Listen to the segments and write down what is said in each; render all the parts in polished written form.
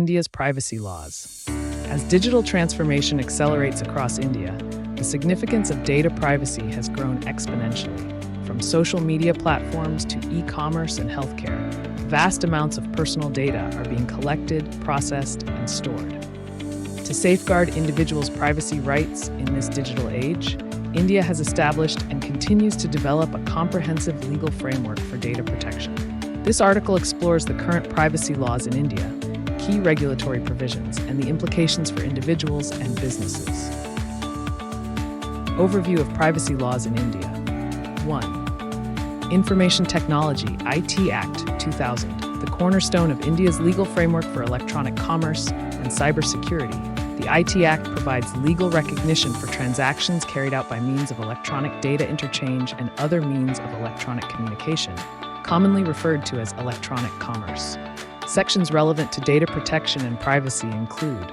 India's privacy laws. As digital transformation accelerates across India, the significance of data privacy has grown exponentially. From social media platforms to e-commerce and healthcare, vast amounts of personal data are being collected, processed, and stored. To safeguard individuals' privacy rights in this digital age, India has established and continues to develop a comprehensive legal framework for data protection. This article explores the current privacy laws in India, key regulatory provisions, and the implications for individuals and businesses. Overview of privacy laws in India. 1. Information Technology IT Act 2000, the cornerstone of India's legal framework for electronic commerce and cybersecurity. The IT Act provides legal recognition for transactions carried out by means of electronic data interchange and other means of electronic communication, commonly referred to as electronic commerce. Sections relevant to data protection and privacy include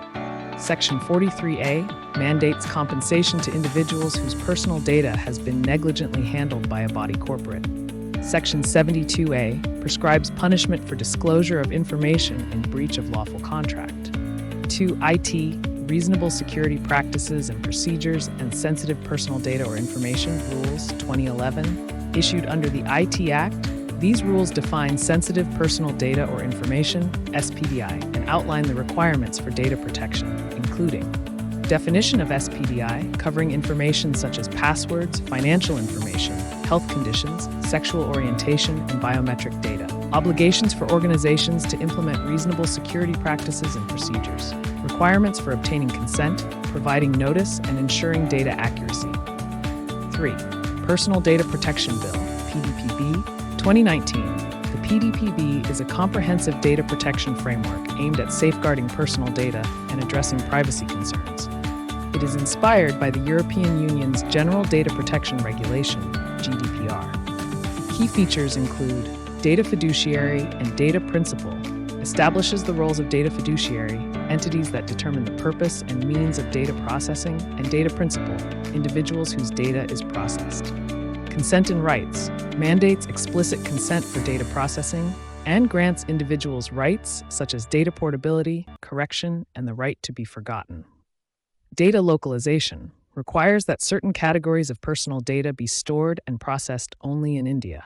Section 43A mandates compensation to individuals whose personal data has been negligently handled by a body corporate. Section 72A prescribes punishment for disclosure of information in breach of lawful contract. 2. IT Reasonable Security Practices and Procedures and Sensitive Personal Data or Information Rules 2011, issued under the IT Act. These rules define sensitive personal data or information, SPDI, and outline the requirements for data protection, including definition of SPDI, covering information such as passwords, financial information, health conditions, sexual orientation, and biometric data. Obligations for organizations to implement reasonable security practices and procedures. Requirements for obtaining consent, providing notice, and ensuring data accuracy. 3. Personal Data Protection Bill, PDPB, 2019, the PDPB is a comprehensive data protection framework aimed at safeguarding personal data and addressing privacy concerns. It is inspired by the European Union's General Data Protection Regulation, GDPR. Key features include data fiduciary and data principal, establishes the roles of data fiduciary, entities that determine the purpose and means of data processing, and data principal, individuals whose data is processed. Consent and rights mandates explicit consent for data processing and grants individuals rights such as data portability, correction, and the right to be forgotten. Data localization requires that certain categories of personal data be stored and processed only in India.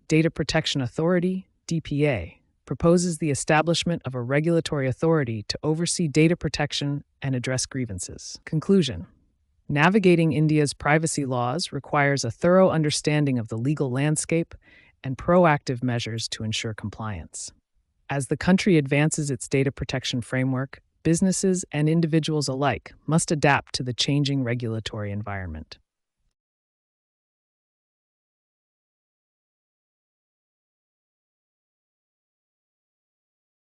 Data Protection Authority, DPA, proposes the establishment of a regulatory authority to oversee data protection and address grievances. Conclusion. Navigating India's privacy laws requires a thorough understanding of the legal landscape and proactive measures to ensure compliance. As the country advances its data protection framework, businesses and individuals alike must adapt to the changing regulatory environment.